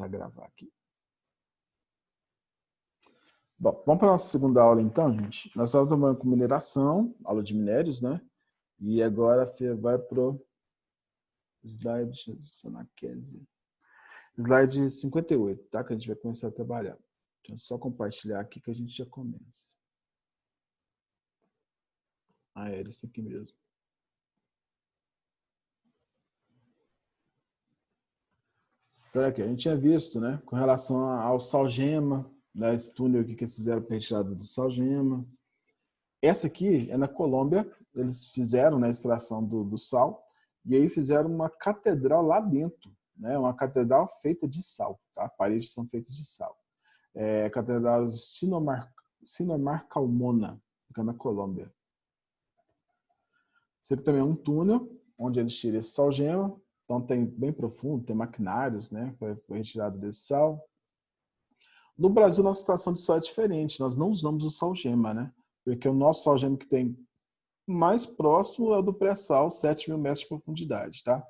começar a gravar aqui. Bom, vamos para a nossa segunda aula então, gente. Nós estamos tomando com mineração, aula de minérios, né? E agora vai para o slide 58, tá? Que a gente vai começar a trabalhar. Deixa eu só compartilhar aqui que a gente já começa. Era isso aqui mesmo. Então, aqui, a gente tinha visto, né? Com relação ao salgema, né, esse túnel aqui que eles fizeram para retirada do salgema. Essa aqui é na Colômbia, eles fizeram, né, a extração do sal, e aí fizeram uma catedral lá dentro, né, uma catedral feita de sal, tá? As paredes são feitas de sal. É a Catedral Sinomar Calmona, fica na Colômbia. Esse aqui também é um túnel, onde eles tiram esse salgema, então tem bem profundo, tem maquinários, né, para retirada desse sal. No Brasil, nossa situação de sal é diferente, nós não usamos o salgema, né? Porque o nosso salgema que tem mais próximo é o do pré-sal, 7.000 metros de profundidade, tá?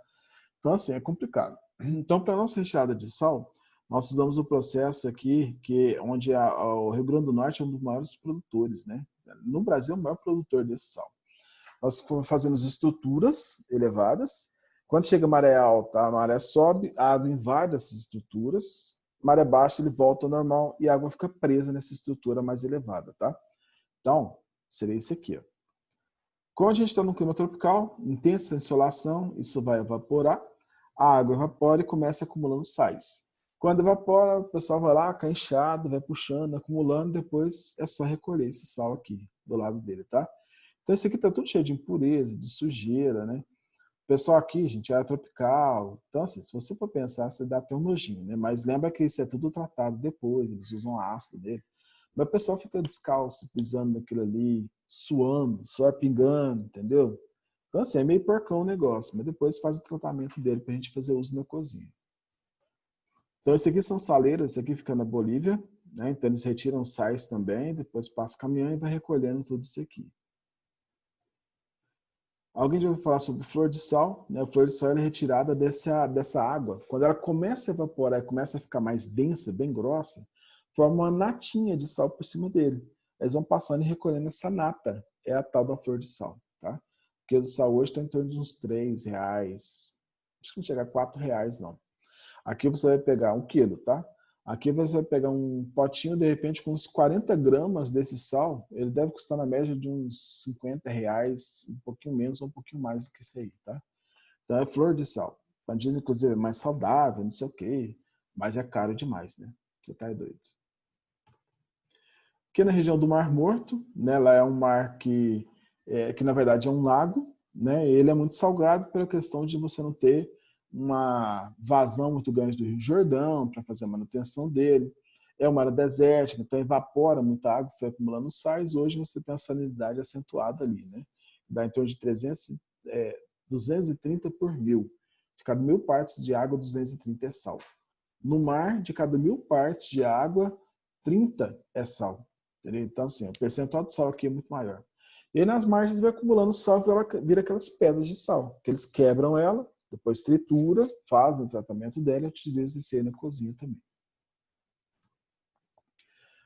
Então, assim, é complicado. Então, para a nossa retirada de sal, nós usamos o processo aqui, onde o Rio Grande do Norte é um dos maiores produtores, né? No Brasil, é o maior produtor desse sal. Nós fazemos estruturas elevadas. Quando chega a maré alta, a maré sobe, a água invade essas estruturas. Maré baixa, ele volta ao normal e a água fica presa nessa estrutura mais elevada, tá? Então, seria isso aqui. Ó. Quando a gente está no clima tropical, intensa insolação, isso vai evaporar, a água evapora e começa acumulando sais. Quando evapora, o pessoal vai lá, cai inchado, vai puxando, acumulando, depois é só recolher esse sal aqui, do lado dele, tá? Então, esse aqui está tudo cheio de impureza, de sujeira, né? O pessoal aqui, gente, é tropical. Então, assim, se você for pensar, você dá até um nojinho, né? Mas lembra que isso é tudo tratado depois, eles usam ácido dele. Mas o pessoal fica descalço, pisando naquilo ali, suando, suor pingando, entendeu? Então, assim, é meio porcão o negócio, mas depois faz o tratamento dele para a gente fazer uso na cozinha. Então, esse aqui são saleiras, esse aqui fica na Bolívia, né? Então, eles retiram sais também, depois passa o caminhão e vai recolhendo tudo isso aqui. Alguém já ouviu falar sobre flor de sal? Né? A flor de sal é retirada dessa água. Quando ela começa a evaporar e começa a ficar mais densa, bem grossa, forma uma natinha de sal por cima dele. Eles vão passando e recolhendo essa nata. É a tal da flor de sal. Tá? Porque o sal hoje está em torno de uns R$3. Acho que não chega a R$4, não. Aqui você vai pegar 1 quilo, tá? Aqui você vai pegar um potinho, de repente, com uns 40 gramas desse sal. Ele deve custar na média de uns R$50, um pouquinho menos ou um pouquinho mais do que isso aí, tá? Então é flor de sal. Então, dizem, inclusive, é mais saudável, não sei o quê. Mas é caro demais, né? Você tá doido. Aqui na região do Mar Morto, né? Lá é um mar que na verdade é um lago, né? Ele é muito salgado pela questão de você não ter uma vazão muito grande do Rio Jordão para fazer a manutenção dele. É uma área desértica, então evapora muita água, foi acumulando sais. Hoje você tem a salinidade acentuada ali, né? Dá em torno de 230 por 1.000. De cada 1.000 partes de água, 230 é sal. No mar, de cada 1.000 partes de água, 30 é sal. Entendeu? Então, assim, o percentual de sal aqui é muito maior. E aí nas margens vai acumulando sal e ela vira aquelas pedras de sal, que eles quebram ela, depois tritura, fazem o tratamento dela e utilizam isso aí na cozinha também.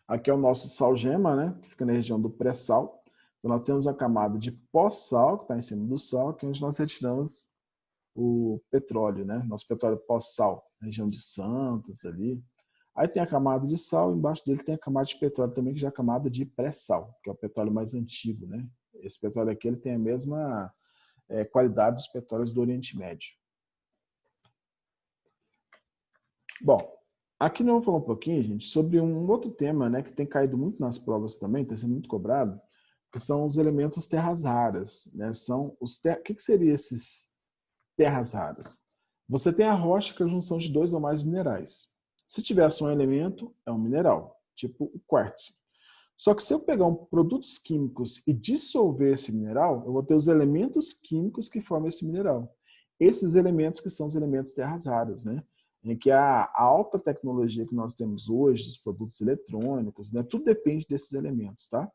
Aqui é o nosso salgema, né? Que fica na região do pré-sal. Então nós temos a camada de pós-sal, que está em cima do sal, que é onde nós retiramos o petróleo, né? Nosso petróleo pós-sal, na região de Santos ali. Aí tem a camada de sal, embaixo dele tem a camada de petróleo também, que já é a camada de pré-sal, que é o petróleo mais antigo, né? Esse petróleo aqui ele tem a mesma qualidade dos petróleos do Oriente Médio. Bom, aqui nós vamos falar um pouquinho, gente, sobre um outro tema, né, que tem caído muito nas provas também, está sendo muito cobrado, que são os elementos terras raras, né? O que seriam esses terras raras? Você tem a rocha, que é a junção de 2 ou mais minerais. Se tiver só um elemento, é um mineral, tipo o quartzo. Só que se eu pegar produtos químicos e dissolver esse mineral, eu vou ter os elementos químicos que formam esse mineral. Esses elementos que são os elementos terras raras, né? Em que a alta tecnologia que nós temos hoje, os produtos eletrônicos, né? Tudo depende desses elementos, tá?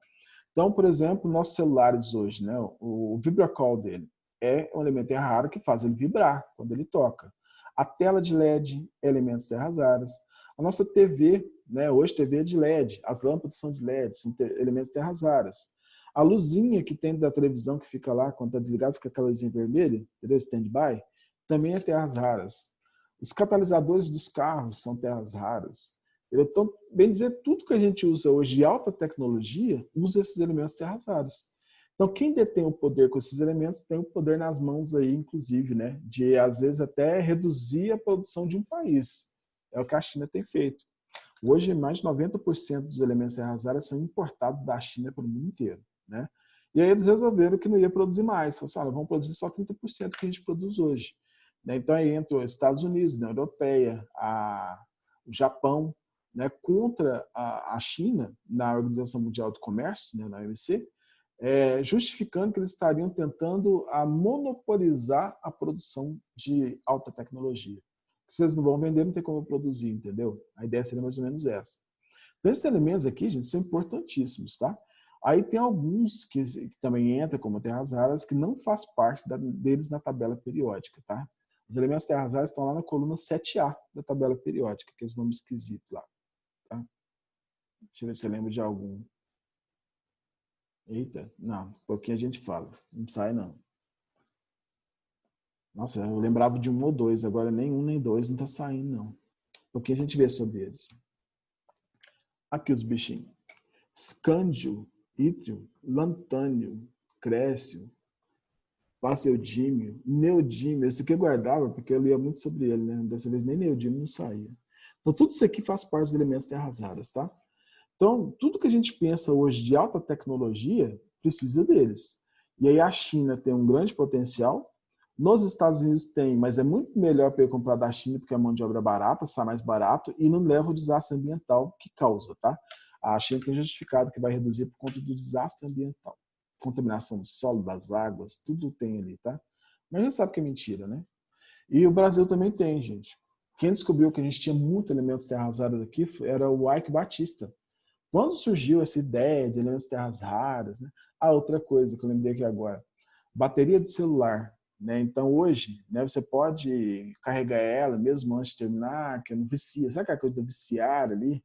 Então, por exemplo, nossos celulares hoje, né? O vibracol dele é um elemento raro que faz ele vibrar quando ele toca. A tela de LED é elementos terras raras. A nossa TV, né? Hoje TV é de LED, as lâmpadas são de LED, são elementos terras raras. A luzinha que tem da televisão que fica lá quando está desligado, fica aquela luzinha vermelha, entendeu? Stand-by, também é terras raras. Os catalisadores dos carros são terras raras. Então, bem dizer, tudo que a gente usa hoje de alta tecnologia usa esses elementos terras raras. Então, quem detém o poder com esses elementos tem o poder nas mãos aí, inclusive, né, de às vezes até reduzir a produção de um país. É o que a China tem feito. Hoje, mais de 90% dos elementos terras raras são importados da China para o mundo inteiro, né? E aí eles resolveram que não ia produzir mais. Falaram assim, olha, vamos produzir só 30% que a gente produz hoje. Então, aí entra os Estados Unidos, a União Europeia, o Japão, né, contra a China na Organização Mundial do Comércio, né, na OMC, justificando que eles estariam tentando monopolizar a produção de alta tecnologia. Se eles não vão vender, não tem como produzir, entendeu? A ideia seria mais ou menos essa. Então, esses elementos aqui, gente, são importantíssimos, tá? Aí tem alguns que também entram como terras raras, que não faz parte deles na tabela periódica, tá? Os elementos terras raras estão lá na coluna 7A da tabela periódica, que é esse nome esquisito lá. Tá? Deixa eu ver se eu lembro de algum. Eita, não, um pouquinho a gente fala. Não sai, não. Nossa, eu lembrava de um ou dois, agora nem um nem dois não tá saindo, não. Um pouquinho a gente vê sobre eles. Aqui os bichinhos. Escândio, ítrio, lantânio, crécio, paseudímio, neodímio. Esse aqui eu guardava porque eu lia muito sobre ele, né? Dessa vez nem neodímio não saía. Então tudo isso aqui faz parte dos elementos terras raras, tá? Então, tudo que a gente pensa hoje de alta tecnologia precisa deles. E aí a China tem um grande potencial. Nos Estados Unidos tem, mas é muito melhor para eu comprar da China porque a mão de obra é barata, sai mais barato e não leva o desastre ambiental que causa, tá? A China tem justificado que vai reduzir por conta do desastre ambiental. Contaminação do solo, das águas, tudo tem ali, tá? Mas a gente sabe que é mentira, né? E o Brasil também tem, gente. Quem descobriu que a gente tinha muitos elementos terras raras aqui era o Ike Batista. Quando surgiu essa ideia de elementos terras raras, né? Outra coisa que eu lembrei aqui agora, bateria de celular, né? Então hoje, né, você pode carregar ela mesmo antes de terminar, que não vicia, sabe aquela coisa do viciar ali?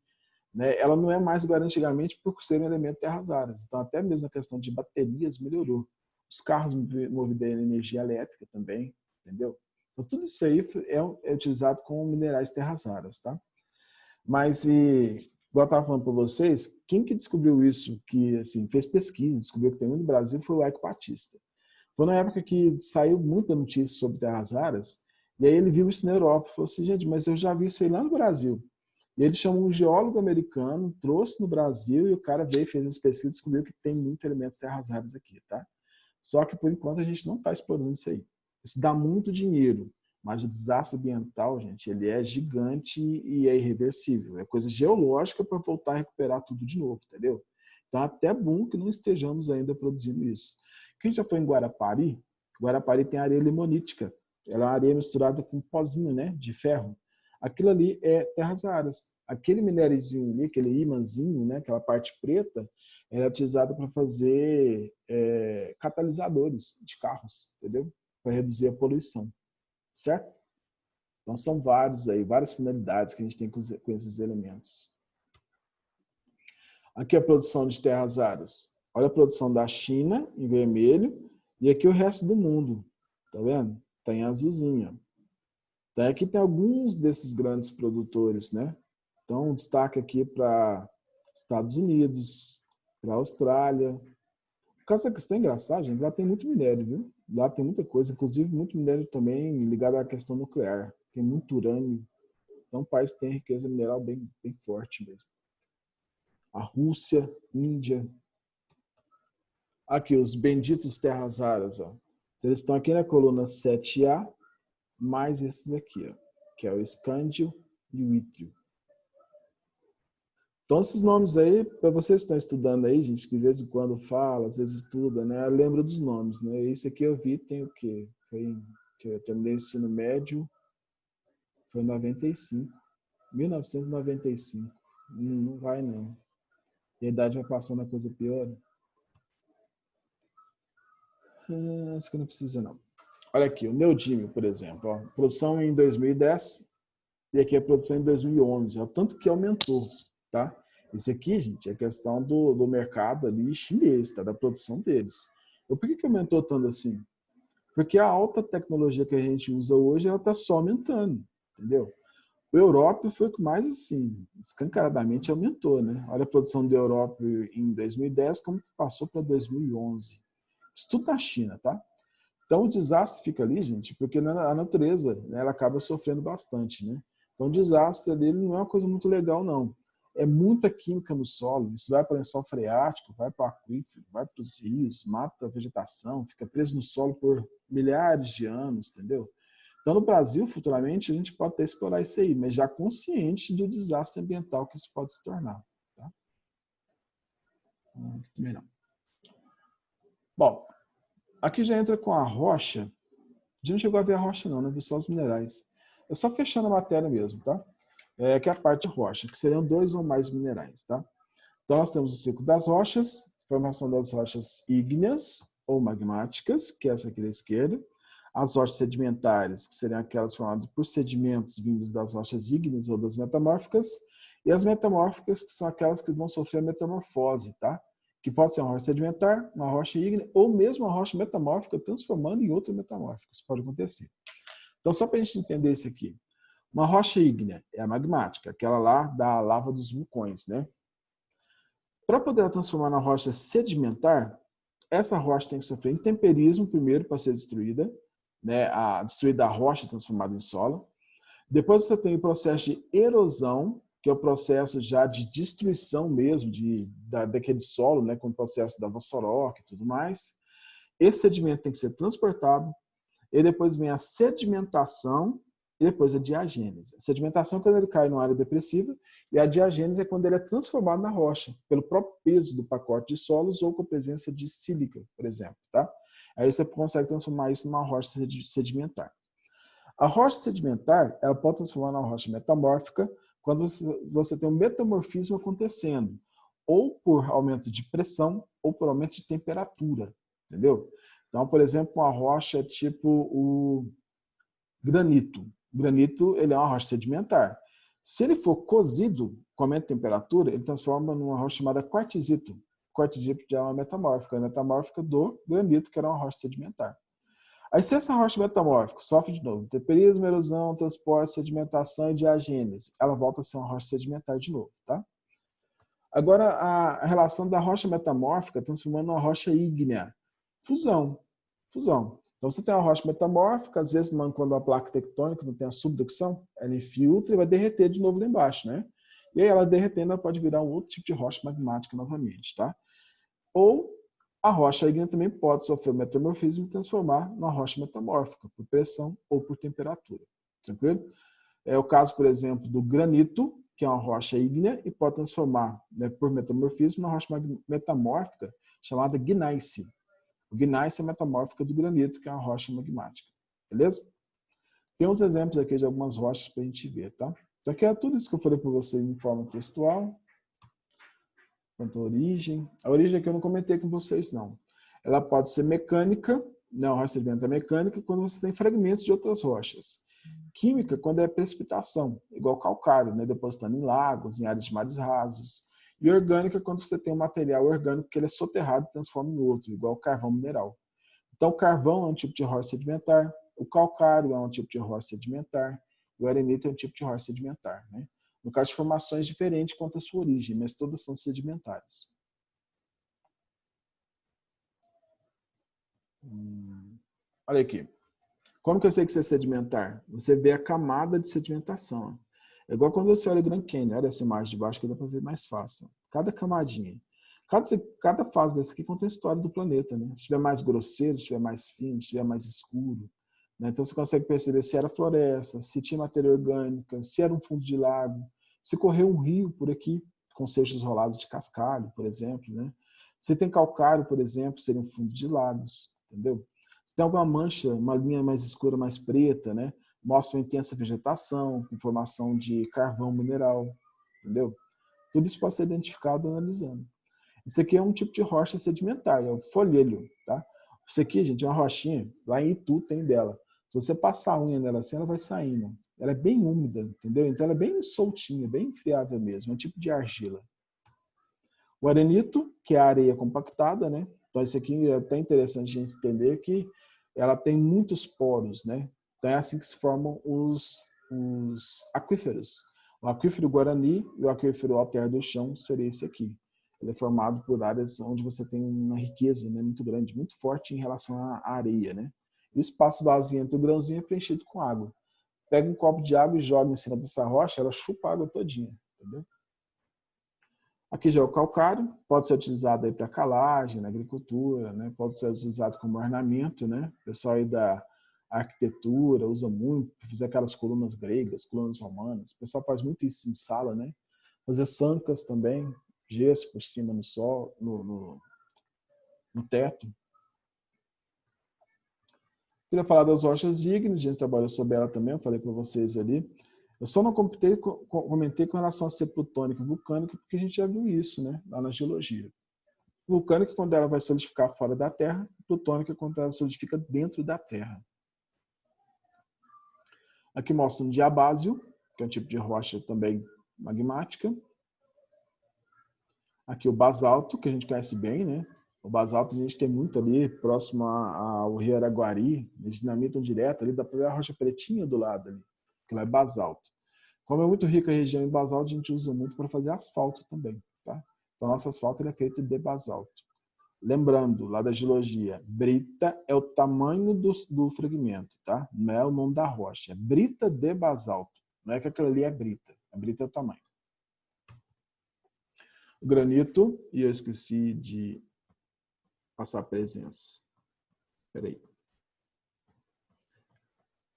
Né? Ela não é mais igual antigamente por ser um elemento terras raras. Então até mesmo a questão de baterias melhorou. Os carros movidos a energia elétrica também, entendeu? Então tudo isso aí é utilizado com minerais terras raras, tá? Mas igual eu estava falando para vocês, quem que descobriu isso, que assim, fez pesquisa, descobriu que tem muito no Brasil, foi o Ike Batista. Foi na época que saiu muita notícia sobre terras raras, e aí ele viu isso na Europa, falou assim, gente, mas eu já vi isso aí lá no Brasil. E ele chamou um geólogo americano, trouxe no Brasil, e o cara veio, fez as pesquisas e descobriu que tem muitos elementos terras raras aqui, tá? Só que, por enquanto, a gente não está explorando isso aí. Isso dá muito dinheiro, mas o desastre ambiental, gente, ele é gigante e é irreversível. É coisa geológica para voltar a recuperar tudo de novo, entendeu? Então, até bom que não estejamos ainda produzindo isso. Quem já foi em Guarapari? Guarapari tem areia limonítica. Ela é uma areia misturada com pozinho, né, de ferro. Aquilo ali é terras raras. Aquele minériozinho ali, aquele ímãzinho, né, aquela parte preta, é utilizado para fazer catalisadores de carros, entendeu? Para reduzir a poluição, certo? Então são vários aí, várias finalidades que a gente tem com esses elementos. Aqui a produção de terras raras. Olha a produção da China, em vermelho, e aqui o resto do mundo, tá vendo? Tá em azulzinho. Então aqui tem alguns desses grandes produtores, né? Então destaque aqui para Estados Unidos, para Austrália. O Cazaquistão é engraçado, gente. Lá tem muito minério, viu? Lá tem muita coisa, inclusive muito minério também ligado à questão nuclear. Tem muito urânio. Então o país tem riqueza mineral bem, bem forte mesmo. A Rússia, Índia. Aqui, os benditos terras raras, ó. Eles estão aqui na coluna 7A, mais esses aqui, ó, que é o escândio e o ítrio. Então, esses nomes aí, para vocês que estão estudando aí, gente, que de vez em quando fala, às vezes estuda, né? Lembra dos nomes, né? Esse aqui eu vi, tem o quê? Eu terminei o ensino médio, foi em 95, 1995. Não vai, não. E a idade vai passando, a coisa pior. Acho que não precisa, não. Olha aqui, o neodímio, por exemplo. Ó, produção em 2010 e aqui a produção em 2011. Olha o tanto que aumentou, tá? Isso aqui, gente, é questão do mercado ali chinês, tá? Da produção deles. Por que aumentou tanto assim? Porque a alta tecnologia que a gente usa hoje, ela está só aumentando, entendeu? O Europe foi o que mais, assim, escancaradamente aumentou, né? Olha a produção do Europe em 2010, como passou para 2011. Isso tudo na China, tá? Então o desastre fica ali, gente, porque a natureza, né, ela acaba sofrendo bastante, né? Então o desastre ali não é uma coisa muito legal, não. É muita química no solo, isso vai para o lençol freático, vai para o aquífero, vai para os rios, mata a vegetação, fica preso no solo por milhares de anos, entendeu? Então no Brasil, futuramente, a gente pode até explorar isso aí, mas já consciente do desastre ambiental que isso pode se tornar. Tá? Também não. Bom, aqui já entra com a rocha. A gente não chegou a ver a rocha não, né? Vi só os minerais. É só fechando a matéria mesmo, tá? Que é a parte de rocha, que seriam 2 ou mais minerais, tá? Então nós temos o ciclo das rochas, formação das rochas ígneas ou magmáticas, que é essa aqui da esquerda. As rochas sedimentares, que seriam aquelas formadas por sedimentos vindos das rochas ígneas ou das metamórficas. E as metamórficas, que são aquelas que vão sofrer a metamorfose, tá? Que pode ser uma rocha sedimentar, uma rocha ígnea, ou mesmo uma rocha metamórfica transformando em outra metamórfica. Isso pode acontecer. Então, só para a gente entender isso aqui. Uma rocha ígnea é a magmática, aquela lá da lava dos vulcões, né? Para poder transformar na rocha sedimentar, essa rocha tem que sofrer intemperismo primeiro para ser destruída, né? Destruída a rocha transformada em solo. Depois você tem o processo de erosão, que é o processo já de destruição mesmo daquele solo, né? Com o processo da vossoroca e tudo mais. Esse sedimento tem que ser transportado. E depois vem a sedimentação e depois a diagênese. A sedimentação é quando ele cai numa área depressiva e a diagênese é quando ele é transformado na rocha, pelo próprio peso do pacote de solos ou com a presença de sílica, por exemplo. Tá? Aí você consegue transformar isso numa rocha sedimentar. A rocha sedimentar, ela pode transformar numa rocha metamórfica quando você tem um metamorfismo acontecendo, ou por aumento de pressão, ou por aumento de temperatura, entendeu? Então, por exemplo, uma rocha tipo o granito. O granito, ele é uma rocha sedimentar. Se ele for cozido com aumento de temperatura, ele transforma numa rocha chamada quartzito. Quartzito já é uma metamórfica, a metamórfica do granito, que era uma rocha sedimentar. Aí, se essa rocha metamórfica sofre de novo temperismo, erosão, transporte, sedimentação e diagênese, ela volta a ser uma rocha sedimentar de novo, tá? Agora, a relação da rocha metamórfica transformando uma rocha ígnea. Fusão. Fusão. Então, você tem uma rocha metamórfica, às vezes, quando a placa tectônica não tem a subducção, ela infiltra e vai derreter de novo lá embaixo, né? E aí, ela derretendo, ela pode virar um outro tipo de rocha magmática novamente, tá? Ou a rocha ígnea também pode sofrer metamorfismo e transformar numa rocha metamórfica, por pressão ou por temperatura. Tranquilo? É o caso, por exemplo, do granito, que é uma rocha ígnea e pode transformar, né, por metamorfismo, numa rocha metamórfica chamada gneiss. O gneiss é a metamórfica do granito, que é uma rocha magmática. Beleza? Tem uns exemplos aqui de algumas rochas para a gente ver, tá? Isso aqui é tudo isso que eu falei para vocês em forma textual. Quanto à origem. A origem aqui eu não comentei com vocês, não. Ela pode ser mecânica, não, rocha sedimentar mecânica, quando você tem fragmentos de outras rochas. Química, quando é precipitação, igual calcário, né, depositando em lagos, em áreas de mares rasos. E orgânica, quando você tem um material orgânico que ele é soterrado e transforma em outro, igual carvão mineral. Então, o carvão é um tipo de rocha sedimentar, o calcário é um tipo de rocha sedimentar, e o arenito é um tipo de rocha sedimentar, né? No caso de formações diferentes quanto à sua origem, mas todas são sedimentares. Olha aqui. Como que eu sei que isso é sedimentar? Você vê a camada de sedimentação. É igual quando você olha o Grand Canyon, olha essa imagem de baixo que dá para ver mais fácil. Cada camadinha. Cada fase dessa aqui conta a história do planeta, né? Se estiver mais grosseiro, se estiver mais fino, se estiver mais escuro. Né? Então você consegue perceber se era floresta, se tinha matéria orgânica, se era um fundo de lago, se correu um rio por aqui, com seixos rolados de cascalho, por exemplo. Né? Se tem calcário, por exemplo, seria um fundo de lagos, entendeu? Se tem alguma mancha, uma linha mais escura, mais preta, né? Mostra uma intensa vegetação, com formação de carvão mineral, entendeu? Tudo isso pode ser identificado analisando. Isso aqui é um tipo de rocha sedimentar, é o folhelho, tá? Isso aqui, gente, é uma rochinha. Lá em Itu tem dela. Se você passar a unha nela assim, ela vai saindo. Ela é bem úmida, entendeu? Então ela é bem soltinha, bem friável mesmo. É um tipo de argila. O arenito, que é a areia compactada, né? Então isso aqui é até interessante a gente entender que ela tem muitos poros, né? Então é assim que se formam os aquíferos. O aquífero Guarani e o aquífero Alter do Chão seria esse aqui. Ele é formado por áreas onde você tem uma riqueza, né, muito grande, muito forte em relação à areia, né? E o espaço vazio entre o grãozinho é preenchido com água. Pega um copo de água e joga em cima dessa rocha, ela chupa a água todinha, entendeu? Aqui já é o calcário, pode ser utilizado aí para calagem, na agricultura, né? Pode ser utilizado como ornamento, né? O pessoal aí da arquitetura usa muito, para fazer aquelas colunas gregas, colunas romanas. O pessoal faz muito isso em sala, né? Fazer sancas também, gesso por cima no sol, no teto. Queria falar das rochas ígneas, a gente trabalhou sobre ela também, eu falei para vocês ali. Eu só não comentei com relação a ser plutônica e vulcânica, porque a gente já viu isso, né, lá na geologia. Vulcânica, quando ela vai solidificar fora da Terra, plutônica, quando ela solidifica dentro da Terra. Aqui mostra um diabásio, que é um tipo de rocha também magmática. Aqui o basalto, que a gente conhece bem, né? O basalto a gente tem muito ali, próximo ao Rio Araguari, eles dinamitam direto, ali dá para ver a rocha pretinha do lado ali, que lá é basalto. Como é muito rica a região em basalto, a gente usa muito para fazer asfalto também, tá? Então, nosso asfalto ele é feito de basalto. Lembrando, lá da geologia, brita é o tamanho do fragmento, tá? Não é o nome da rocha, é brita de basalto. Não é que aquilo ali é brita, a brita é o tamanho. O granito, e eu esqueci de passar a presença. Peraí.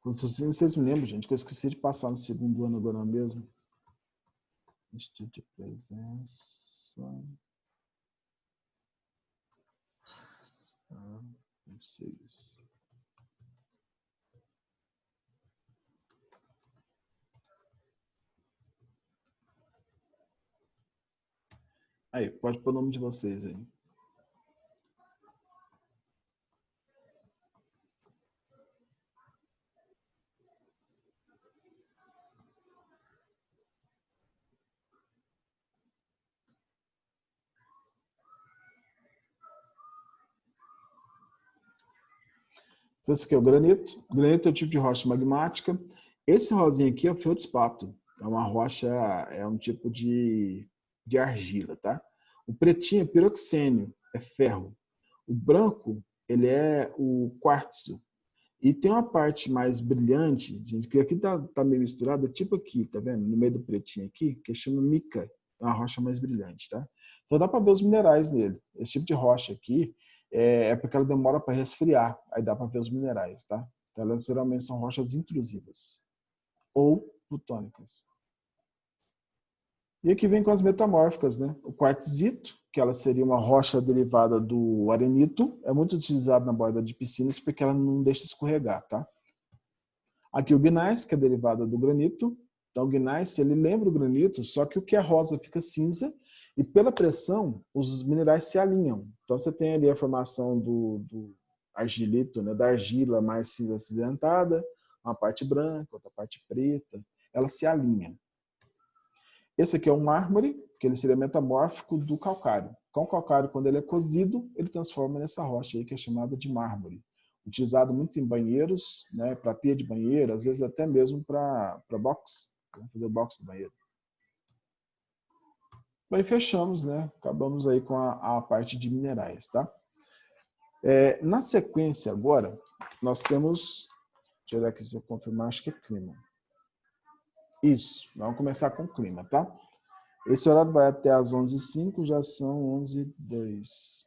Vocês me lembram, gente, que eu esqueci de passar no segundo ano agora mesmo. Instituto de presença. Não sei isso. Aí, pode pôr o nome de vocês aí. Então, esse aqui é o granito. O granito é o tipo de rocha magmática. Esse rosinho aqui é o feldspato. É uma rocha, é um tipo de argila, tá? O pretinho é piroxênio, é ferro. O branco, ele é o quartzo. E tem uma parte mais brilhante, gente, que aqui tá meio misturada, tipo aqui, tá vendo? No meio do pretinho aqui, que chama mica. É uma rocha mais brilhante, tá? Então dá para ver os minerais nele. Esse tipo de rocha aqui é porque ela demora para resfriar. Aí dá para ver os minerais, tá? Então elas geralmente são rochas intrusivas ou plutônicas. E aqui vem com as metamórficas, né? O quartzito, que ela seria uma rocha derivada do arenito, é muito utilizado na borda de piscinas porque ela não deixa escorregar, tá? Aqui o gneiss, que é derivada do granito. Então o gneiss, ele lembra o granito, só que o que é rosa fica cinza e pela pressão os minerais se alinham. Então você tem ali a formação do argilito, né, da argila mais cinza acinzentada, uma parte branca, outra parte preta, ela se alinha. Esse aqui é um mármore, que ele seria metamórfico do calcário. Com o calcário, quando ele é cozido, ele transforma nessa rocha aí que é chamada de mármore. Utilizado muito em banheiros, né, para pia de banheiro, às vezes até mesmo para box, né, fazer o box do banheiro. Aí fechamos, né? Acabamos aí com a parte de minerais, tá? Na sequência agora, nós temos, deixa eu olhar aqui se eu confirmar, acho que é clima. Isso, vamos começar com o clima, tá? Esse horário vai até às 11h05, já são 11h02.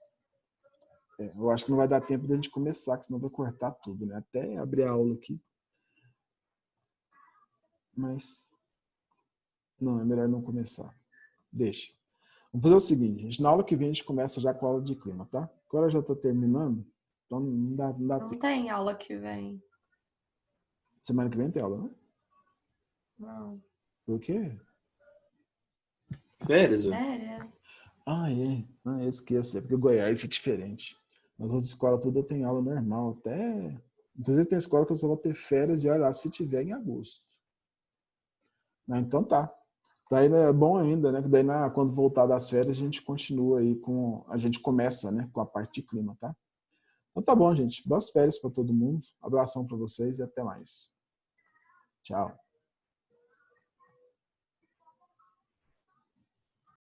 Eu acho que não vai dar tempo de a gente começar, que senão vai cortar tudo, né? Até abrir a aula aqui. Mas, não, é melhor não começar. Deixa. Vamos fazer o seguinte, gente, na aula que vem a gente começa já com a aula de clima, tá? Agora eu já estou terminando, então não dá Não tempo. tem aula que vem. Semana que vem tem aula, né? Não. Por quê? Férias, ó. Férias. Ah, é. Ah, eu esqueço. É porque Goiás é diferente. Nas outras escolas tudo eu tenho aula normal. Inclusive tem escola que eu só vou ter férias e olha lá se tiver em agosto. Então tá. Daí é bom ainda, né? Daí quando voltar das férias a gente continua aí a gente começa, né? Com a parte de clima, tá? Então tá bom, gente. Boas férias para todo mundo. Abração para vocês e até mais. Tchau.